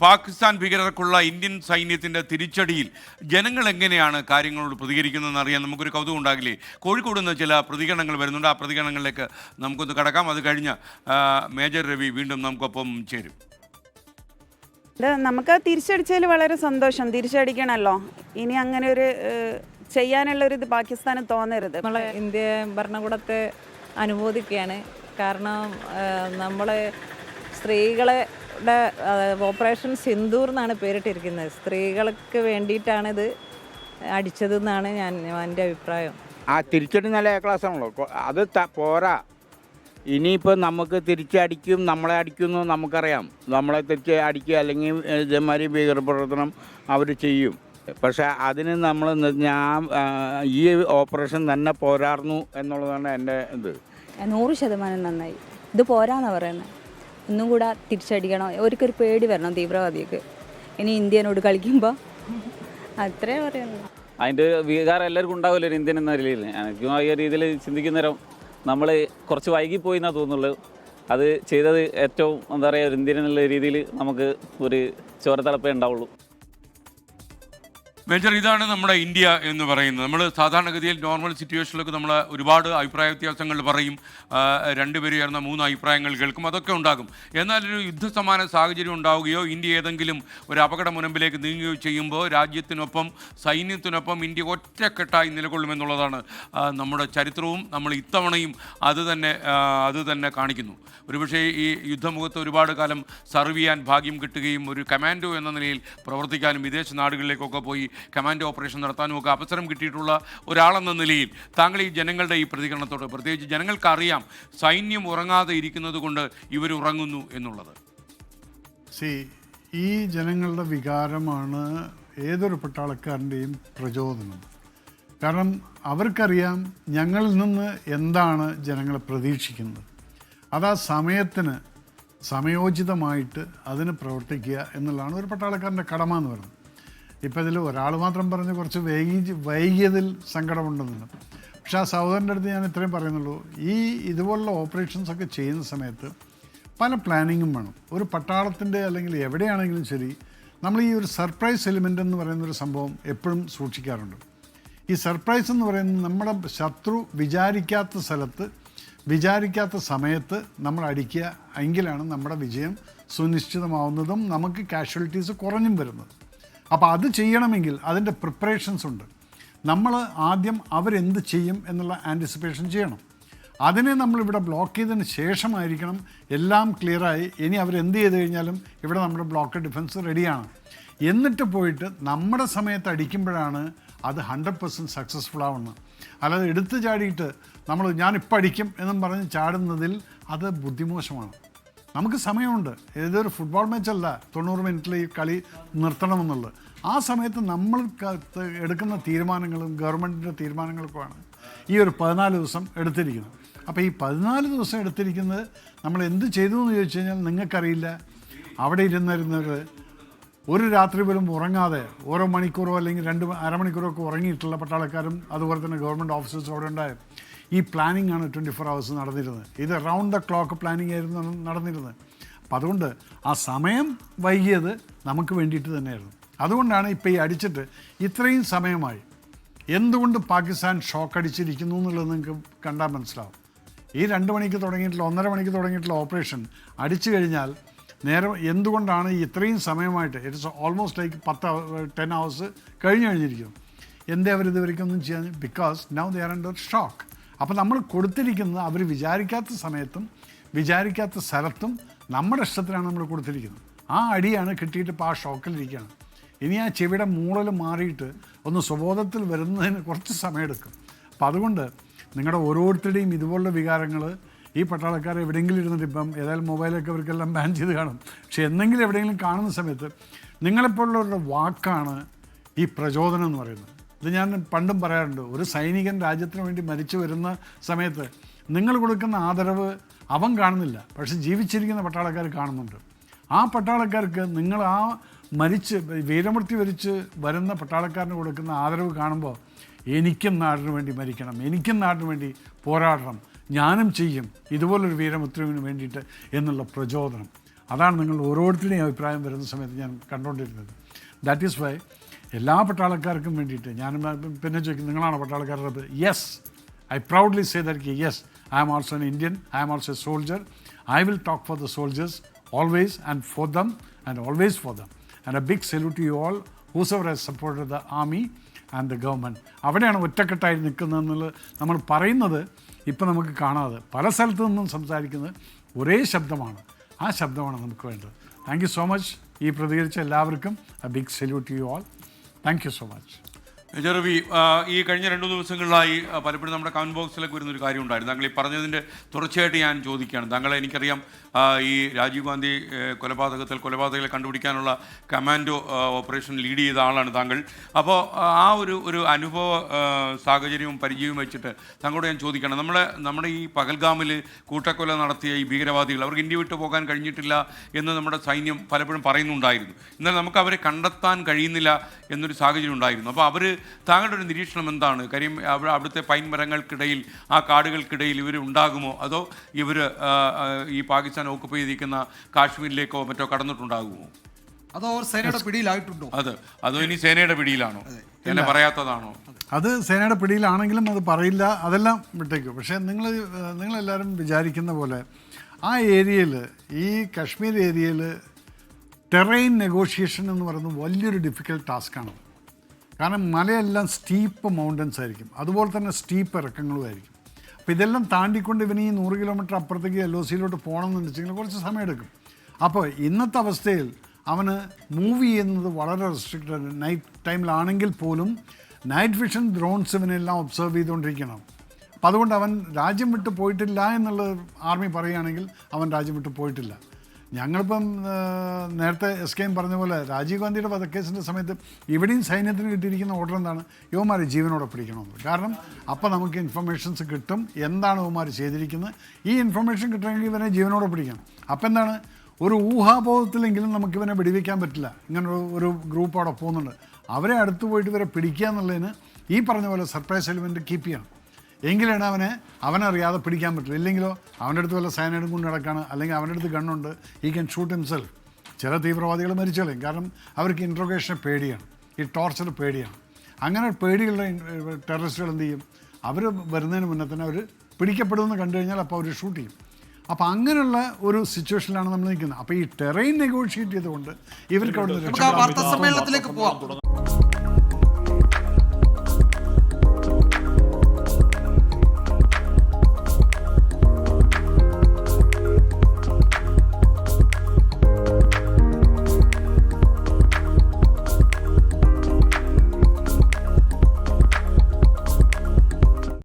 Pakistan ഭീകരർക്കുള്ള Indian സൈന്യത്തിൻ്റെ തിരിച്ചടിയിൽ ജനങ്ങൾ എങ്ങനെയാണ് കാര്യങ്ങളോട് പ്രതികരിക്കുന്നതെന്ന് അറിയാൻ നമുക്കൊരു കൗതുകം ഉണ്ടാകില്ലേ? കോഴിക്കോട് നിന്ന് ചില പ്രതികരണങ്ങൾ വരുന്നുണ്ട്. ആ പ്രതികരണങ്ങളിലേക്ക് നമുക്കൊന്ന് കടക്കാം. അത് കഴിഞ്ഞ് മേജർ രവി വീണ്ടും നമുക്കൊപ്പം ചേരും. നമുക്ക് തിരിച്ചടിച്ചതിൽ വളരെ സന്തോഷം. തിരിച്ചടിക്കണമല്ലോ. ഇനി അങ്ങനെ ഒരു ചെയ്യാനുള്ളൊരിത് പാകിസ്ഥാന് തോന്നരുത്. നമ്മളെ ഇന്ത്യ ഭരണകൂടത്തെ അനുമോദിക്കുകയാണ്. കാരണം നമ്മൾ സ്ത്രീകളെ ഓപ്പറേഷൻ സിന്ദൂർ എന്നാണ് പേരിട്ടിരിക്കുന്നത്. സ്ത്രീകൾക്ക് വേണ്ടിയിട്ടാണിത് അടിച്ചതെന്നാണ് എൻ്റെ അഭിപ്രായം. ആ തിരിച്ചടി നല്ല ക്ലാസ് ആണല്ലോ, അത് പോരാ. ഇനിയിപ്പോൾ നമുക്ക് തിരിച്ചടിക്കും, നമ്മളെ അടിക്കുമെന്ന് നമുക്കറിയാം. നമ്മളെ തിരിച്ച് അടിക്കുക അല്ലെങ്കിൽ ഇതേമാതിരി ഭീകരപ്രവർത്തനം അവർ ചെയ്യും. പക്ഷേ അതിന് നമ്മൾ ഈ ഓപ്പറേഷൻ തന്നെ പോരാർന്നു എന്നുള്ളതാണ് എൻ്റെ ഇത്. 100% നന്നായി. ഇത് പോരാന്ന് പറയുന്നത്. ഒന്നും കൂടെ തിരിച്ചടിക്കണം. അവർക്കൊരു പേടി വരണം തീവ്രവാദിക്ക് ഇനി ഇന്ത്യനോട് കളിക്കുമ്പോൾ. അത്രേ പറയുള്ളൂ. അതിൻ്റെ വികാരം എല്ലാവർക്കും ഉണ്ടാവില്ല ഒരു ഇന്ത്യൻ എന്ന നിലയിൽ. എനിക്കും ആ രീതിയിൽ ചിന്തിക്കുന്ന നേരം നമ്മൾ കുറച്ച് വൈകിപ്പോയി എന്നാണ് തോന്നുള്ളൂ. അത് ചെയ്തത് ഏറ്റവും എന്താ പറയുക, ഒരു ഇന്ത്യൻ എന്നുള്ള രീതിയിൽ നമുക്ക് ഒരു ചോരത്തിളപ്പേ ഉണ്ടാവുള്ളൂ. മേജർ, ഇതാണ് നമ്മുടെ ഇന്ത്യ എന്ന് പറയുന്നത്. നമ്മൾ സാധാരണഗതിയിൽ നോർമൽ സിറ്റുവേഷനിലൊക്കെ നമ്മൾ ഒരുപാട് അഭിപ്രായ വ്യത്യാസങ്ങൾ പറയും, രണ്ടുപേരും ചേർന്ന 3 അഭിപ്രായങ്ങൾ കേൾക്കും, അതൊക്കെ ഉണ്ടാകും. എന്നാൽ ഒരു യുദ്ധസമാന സാഹചര്യം ഉണ്ടാവുകയോ ഇന്ത്യ ഏതെങ്കിലും ഒരു അപകട മുനമ്പിലേക്ക് നീങ്ങുകയോ ചെയ്യുമ്പോൾ രാജ്യത്തിനൊപ്പം സൈന്യത്തിനൊപ്പം ഇന്ത്യ ഒറ്റക്കെട്ടായി നിലകൊള്ളുമെന്നുള്ളതാണ് നമ്മുടെ ചരിത്രവും നമ്മൾ ഇത്തവണയും അത് തന്നെ കാണിക്കുന്നു. ഒരുപക്ഷേ ഈ യുദ്ധമുഖത്ത് ഒരുപാട് കാലം സർവ് ചെയ്യാൻ ഭാഗ്യം കിട്ടുകയും ഒരു കമാൻഡോ എന്ന നിലയിൽ പ്രവർത്തിക്കാനും വിദേശ നാടുകളിലേക്കൊക്കെ പോയി കമാൻഡോ ഓപ്പറേഷൻ നടത്താനും ഒക്കെ അവസരം കിട്ടിയിട്ടുള്ള ഒരാളെന്ന നിലയിൽ താങ്കൾ ഈ ജനങ്ങളുടെ ഈ പ്രതികരണത്തോട്, പ്രത്യേകിച്ച് ജനങ്ങൾക്കറിയാം സൈന്യം ഉറങ്ങാതെ ഇരിക്കുന്നത് കൊണ്ട് ഇവർ ഉറങ്ങുന്നു എന്നുള്ളത്. ഈ ജനങ്ങളുടെ വികാരമാണ് ഏതൊരു പട്ടാളക്കാരൻ്റെയും പ്രചോദനം. കാരണം അവർക്കറിയാം ഞങ്ങളിൽ നിന്ന് എന്താണ് ജനങ്ങൾ പ്രതീക്ഷിക്കുന്നത്. അത് ആ സമയത്തിന് സമയോചിതമായിട്ട് അതിന് പ്രവർത്തിക്കുക എന്നുള്ളതാണ് ഒരു പട്ടാളക്കാരൻ്റെ കടമ എന്ന് പറയുന്നത്. ഇപ്പം ഇതിൽ ഒരാൾ മാത്രം പറഞ്ഞ് കുറച്ച് വൈകിയതിൽ സങ്കടമുണ്ടെന്ന്. പക്ഷേ ആ സഹോദരൻ്റെ അടുത്ത് ഞാൻ ഇത്രയും പറയുന്നുള്ളൂ, ഇതുപോലുള്ള ഓപ്പറേഷൻസൊക്കെ ചെയ്യുന്ന സമയത്ത് പല പ്ലാനിങ്ങും വേണം. ഒരു പട്ടാളത്തിൻ്റെ അല്ലെങ്കിൽ എവിടെയാണെങ്കിലും ശരി, നമ്മൾ ഈ ഒരു സർപ്രൈസ് എലിമെൻ്റ് എന്ന് പറയുന്നൊരു സംഭവം എപ്പോഴും സൂക്ഷിക്കാറുണ്ട്. ഈ സർപ്രൈസ് എന്ന് പറയുന്നത് നമ്മുടെ ശത്രു വിചാരിക്കാത്ത സ്ഥലത്ത് വിചാരിക്കാത്ത സമയത്ത് നമ്മൾ അടിക്കുക എങ്കിലാണ് നമ്മുടെ വിജയം സുനിശ്ചിതമാവുന്നതും നമുക്ക് കാഷ്വാലിറ്റീസ് കുറഞ്ഞും വരുന്നത്. അപ്പോൾ അത് ചെയ്യണമെങ്കിൽ അതിൻ്റെ പ്രിപ്പറേഷൻസ് ഉണ്ട്. നമ്മൾ ആദ്യം അവരെന്ത് ചെയ്യും എന്നുള്ള ആൻറ്റിസിപ്പേഷൻ ചെയ്യണം. അതിനെ നമ്മളിവിടെ ബ്ലോക്ക് ചെയ്തതിന് ശേഷമായിരിക്കണം എല്ലാം ക്ലിയറായി ഇനി അവരെന്ത് ചെയ്ത് കഴിഞ്ഞാലും ഇവിടെ നമ്മുടെ ബ്ലോക്ക് ഡിഫൻസ് റെഡിയാണ്. എന്നിട്ട് പോയിട്ട് നമ്മുടെ സമയത്ത് അടിക്കുമ്പോഴാണ് അത് 100% സക്സസ്ഫുൾ ആവുന്നത്. അല്ലാതെ എടുത്തു ചാടിയിട്ട് ഞാനിപ്പോൾ അടിക്കും എന്നും പറഞ്ഞ് ചാടുന്നതിൽ അത് ബുദ്ധിമോശമാണ്. നമുക്ക് സമയമുണ്ട്. ഏതൊരു ഫുട്ബോൾ മാച്ചല്ല 90 മിനിറ്റിൽ ഈ കളി നിർത്തണമെന്നുള്ളത്. ആ സമയത്ത് നമ്മൾ എടുക്കുന്ന തീരുമാനങ്ങളും ഗവൺമെൻറ്റിൻ്റെ തീരുമാനങ്ങൾക്കുമാണ് ഈ ഒരു 14 ദിവസം എടുത്തിരിക്കുന്നത്. അപ്പോൾ ഈ 14 ദിവസം എടുത്തിരിക്കുന്നത് നമ്മൾ എന്ത് ചെയ്തു എന്ന് ചോദിച്ചു കഴിഞ്ഞാൽ നിങ്ങൾക്കറിയില്ല. അവിടെ ഇരുന്നവർ ഒരു രാത്രി പോലും ഉറങ്ങാതെ ഓരോ മണിക്കൂറോ അല്ലെങ്കിൽ അരമണിക്കൂറോ ഒക്കെ ഉറങ്ങിയിട്ടുള്ള പട്ടാളക്കാരും അതുപോലെ തന്നെ ഗവൺമെൻറ് ഓഫീസേഴ്സും അവിടെ ഉണ്ടായത്. ഈ പ്ലാനിംഗ് ആണ് 24 hours നടന്നിരുന്നത്. ഇത് റൗണ്ട് ദ ക്ലോക്ക് പ്ലാനിംഗ് ആയിരുന്നു നടന്നിരുന്നത്. അപ്പം അതുകൊണ്ട് ആ സമയം വൈകിയത് നമുക്ക് വേണ്ടിയിട്ട് തന്നെയായിരുന്നു. അതുകൊണ്ടാണ് ഇപ്പോൾ ഈ അടിച്ചിട്ട് ഇത്രയും സമയമായി. എന്തുകൊണ്ട് പാകിസ്ഥാൻ ഷോക്ക് അടിച്ചിരിക്കുന്നു എന്നുള്ളത് നിങ്ങൾക്ക് കണ്ടാൽ മനസ്സിലാവും. ഈ 2 മണിക്ക് തുടങ്ങിയിട്ടുള്ള 1.5 മണിക്ക് തുടങ്ങിയിട്ടുള്ള ഓപ്പറേഷൻ അടിച്ചു കഴിഞ്ഞാൽ നേരെ എന്തുകൊണ്ടാണ് ഇത്രയും സമയമായിട്ട് ഇറ്റ്സ് ഓൾമോസ്റ്റ് ലൈക്ക് 10 hours കഴിഞ്ഞിരിക്കുന്നു. എന്തേ അവരിതുവരെയൊന്നും ചെയ്യാൻ? Because now they are under shock. അപ്പോൾ നമ്മൾ കൊടുത്തിരിക്കുന്നത് അവർ വിചാരിക്കാത്ത സമയത്തും വിചാരിക്കാത്ത സ്ഥലത്തും നമ്മുടെ ഇഷ്ടത്തിനാണ് നമ്മൾ കൊടുത്തിരിക്കുന്നത്. ആ അടിയാണ് കിട്ടിയിട്ട് ഇപ്പോൾ ആ ഷോക്കിലിരിക്കുകയാണ്. ഇനി ആ ചെവിയുടെ മൂളൽ മാറിയിട്ട് ഒന്ന് സ്വബോധത്തിൽ വരുന്നതിന് കുറച്ച് സമയമെടുക്കും. അപ്പോൾ അതുകൊണ്ട് നിങ്ങളുടെ ഓരോരുത്തരുടെയും ഇതുപോലുള്ള വികാരങ്ങൾ ഈ പട്ടാളക്കാർ എവിടെയെങ്കിലും ഇരുന്നിട്ട് ഇപ്പം ഏതായാലും മൊബൈലൊക്കെ അവർക്കെല്ലാം ബാൻ ചെയ്ത് കാണും. പക്ഷേ എന്തെങ്കിലും എവിടെയെങ്കിലും കാണുന്ന സമയത്ത് നിങ്ങളെപ്പോലുള്ളവരുടെ വാക്കാണ് ഈ പ്രചോദനം എന്ന് പറയുന്നത്. ഇത് ഞാൻ പണ്ടും പറയാറുണ്ട്. ഒരു സൈനികൻ രാജ്യത്തിന് വേണ്ടി മരിച്ചു വരുന്ന സമയത്ത് നിങ്ങൾ കൊടുക്കുന്ന ആദരവ് അവൻ കാണുന്നില്ല, പക്ഷെ ജീവിച്ചിരിക്കുന്ന പട്ടാളക്കാർ കാണുന്നുണ്ട്. ആ പട്ടാളക്കാർക്ക് നിങ്ങൾ ആ വീരമൃത്യു വരിച്ച് വരുന്ന പട്ടാളക്കാരന് കൊടുക്കുന്ന ആദരവ് കാണുമ്പോൾ എനിക്കും നാടിന് വേണ്ടി മരിക്കണം, എനിക്കും നാടിന് വേണ്ടി പോരാടണം, ഞാനും ചെയ്യും ഇതുപോലൊരു വീരമൃത്യുവിന് വേണ്ടിയിട്ട് എന്നുള്ള പ്രചോദനം. അതാണ് നിങ്ങൾ ഓരോരുത്തരുടെയും അഭിപ്രായം വരുന്ന സമയത്ത് ഞാൻ കണ്ടുകൊണ്ടിരുന്നത്. ദാറ്റ് ഈസ് വൈ എല്ലാ പട്ടാളക്കാർക്കും വേണ്ടിയിട്ട് ഞാൻ പിന്നെ ചോദിക്കും, നിങ്ങളാണോ പട്ടാളക്കാരുടെ? Yes, I proudly say that yes, I am also an Indian, I am also a soldier. I will talk for the soldiers always and for them and always for them. And a big salute to you all whosoever has supported the army and the government. അവിടെയാണ് ഒറ്റക്കെട്ടായി നിൽക്കുന്നതെന്നുള്ളത് നമ്മൾ പറയുന്നത്. ഇപ്പം നമുക്ക് കാണാതെ പല സ്ഥലത്തു നിന്നും സംസാരിക്കുന്നത് ഒരേ ശബ്ദമാണ്. ആ ശബ്ദമാണ് നമുക്ക് വേണ്ടത്. Thank you so much. ഈ പ്രതികരിച്ച എല്ലാവർക്കും a big salute to you all. Thank you so much. ജെറവി, ഈ കഴിഞ്ഞ 2 ദിവസങ്ങളിലായി പലപ്പോഴും നമ്മുടെ കമൻറ്റ് ബോക്സിലൊക്കെ വരുന്നൊരു കാര്യം ഉണ്ടായിരുന്നു. താങ്കൾ ഈ പറഞ്ഞതിൻ്റെ തുടർച്ചയായിട്ട് ഞാൻ ചോദിക്കുകയാണ്. താങ്കളെ എനിക്കറിയാം, ഈ രാജീവ് ഗാന്ധി കൊലപാതകങ്ങളെ കണ്ടുപിടിക്കാനുള്ള കമാൻഡോ ഓപ്പറേഷൻ ലീഡ് ചെയ്ത ആളാണ് താങ്കൾ. അപ്പോൾ ആ ഒരു അനുഭവ സാഹചര്യവും പരിചയവും വെച്ചിട്ട് താങ്കളോട് ഞാൻ ചോദിക്കണം, നമ്മുടെ ഈ പഹൽഗാമിൽ കൂട്ടക്കൊല നടത്തിയ ഈ ഭീകരവാദികൾ, അവർക്ക് ഇന്ത്യ വിട്ടു പോകാൻ കഴിഞ്ഞിട്ടില്ല എന്ന് നമ്മുടെ സൈന്യം പലപ്പോഴും പറയുന്നുണ്ടായിരുന്നു. എന്നാൽ നമുക്ക് അവരെ കണ്ടെത്താൻ കഴിയുന്നില്ല എന്നൊരു സാഹചര്യം ഉണ്ടായിരുന്നു. അപ്പോൾ താങ്കളുടെ ഒരു നിരീക്ഷണം എന്താണ്? കാര്യം അവിടുത്തെ പൈൻ മരങ്ങൾക്കിടയിൽ, ആ കാടുകൾക്കിടയിൽ ഇവർ ഉണ്ടാകുമോ, അതോ ഇവർ ഈ പാകിസ്ഥാൻ ഓക്കുപ്പൈ ചെയ്തിരിക്കുന്ന കാശ്മീരിലേക്കോ മറ്റോ കടന്നിട്ടുണ്ടാകുമോ? അതോ സേനയുടെ പിടിയിലായിട്ടുണ്ടോ? അതോ ഇനി സേനയുടെ പിടിയിലാണോ? എന്നെ പറയാത്തതാണോ? അത് സേനയുടെ പിടിയിലാണെങ്കിലും അത് പറയില്ല, അതെല്ലാം വിട്ടേക്കും. പക്ഷേ നിങ്ങളെല്ലാവരും വിചാരിക്കുന്ന പോലെ ആ ഏരിയയിൽ, ഈ കശ്മീർ ഏരിയയിൽ ടെറൈൻ നെഗോഷിയേഷൻ എന്ന് പറയുന്നത് വലിയൊരു ഡിഫിക്കൽട്ട് ടാസ്ക്കാണ്. കാരണം മലയെല്ലാം സ്റ്റീപ്പ് മൗണ്ടൻസ് ആയിരിക്കും, അതുപോലെ തന്നെ സ്റ്റീപ്പ് ഇറക്കങ്ങളും ആയിരിക്കും. അപ്പോൾ ഇതെല്ലാം താണ്ടിക്കൊണ്ട് ഇവന് ഈ 100 കിലോമീറ്റർ അപ്പുറത്തേക്ക് LOCയിലോട്ട് പോകണമെന്ന് വെച്ചെങ്കിൽ കുറച്ച് സമയമെടുക്കും. അപ്പോൾ ഇന്നത്തെ അവസ്ഥയിൽ അവന് മൂവ് ചെയ്യുന്നത് വളരെ റെസ്ട്രിക്റ്റഡ്. നൈറ്റ് ടൈമിലാണെങ്കിൽ പോലും നൈറ്റ് വിഷൻ ഡ്രോൺസ് ഇവനെല്ലാം ഒബ്സർവ് ചെയ്തുകൊണ്ടിരിക്കണം. അപ്പോൾ അതുകൊണ്ട് അവൻ രാജ്യം വിട്ട് പോയിട്ടില്ല എന്നുള്ളത് ആർമി പറയുകയാണെങ്കിൽ അവൻ രാജ്യം വിട്ട് പോയിട്ടില്ല. ഞങ്ങളിപ്പം നേരത്തെ SKM പറഞ്ഞ പോലെ രാജീവ് ഗാന്ധിയുടെ വധക്കേസിൻ്റെ സമയത്ത് ഇവിടെയും സൈന്യത്തിന് കിട്ടിയിരിക്കുന്ന ഓർഡർ എന്താണ്? യുവമാരെ ജീവനോടെ പിടിക്കണമെന്ന്. കാരണം അപ്പോൾ നമുക്ക് ഇൻഫർമേഷൻസ് കിട്ടും, എന്താണ് യുവമാർ ചെയ്തിരിക്കുന്നത്. ഈ ഇൻഫർമേഷൻ കിട്ടണമെങ്കിൽ ഇവനെ ജീവനോടെ പിടിക്കണം. അപ്പം എന്താണ്, ഒരു ഊഹാബോധത്തിലെങ്കിലും നമുക്കിവനെ വെടിവെക്കാൻ പറ്റില്ല. ഇങ്ങനെ ഒരു ഗ്രൂപ്പ് അവിടെ പോകുന്നുണ്ട്, അവരെ അടുത്ത് പോയിട്ട് ഇവരെ പിടിക്കുക എന്നുള്ളതിന് ഈ പറഞ്ഞ പോലെ സർപ്രൈസ് എലിമെൻറ്റ് കീപ്പ് ചെയ്യണം. എങ്കിലാണ് അവനറിയാതെ പിടിക്കാൻ പറ്റില്ല. ഇല്ലെങ്കിലോ അവൻ്റെ അടുത്ത് വല്ല സൈനൈഡും കൊണ്ട് നടക്കുകയാണ്, അല്ലെങ്കിൽ അവൻ്റെ അടുത്ത് ഗണ്ണുണ്ട്, ഈ ക്യാൻ ഷൂട്ട് ഹിംസെൽഫ്. ചില തീവ്രവാദികൾ മരിച്ചു കളയും. കാരണം അവർക്ക് ഇൻട്രോഗേഷനെ പേടിയാണ്, ഈ ടോർച്ചർ പേടിയാണ്. അങ്ങനെ പേടിയുള്ള ടെററിസ്റ്റുകൾ എന്ത് ചെയ്യും? അവർ വരുന്നതിന് മുന്നേ തന്നെ അവർ പിടിക്കപ്പെടുമെന്ന് കണ്ടു കഴിഞ്ഞാൽ അപ്പോൾ അവർ ഷൂട്ട് ചെയ്യും. അപ്പോൾ അങ്ങനെയുള്ള ഒരു സിറ്റുവേഷനിലാണ് നമ്മൾ നിൽക്കുന്നത്. അപ്പോൾ ഈ ടെറൈൻ നെഗോഷിയേറ്റ് ചെയ്തുകൊണ്ട് ഇവർക്ക് അവിടെ വാർത്താ സമ്മേളനത്തിലേക്ക് പോവാം.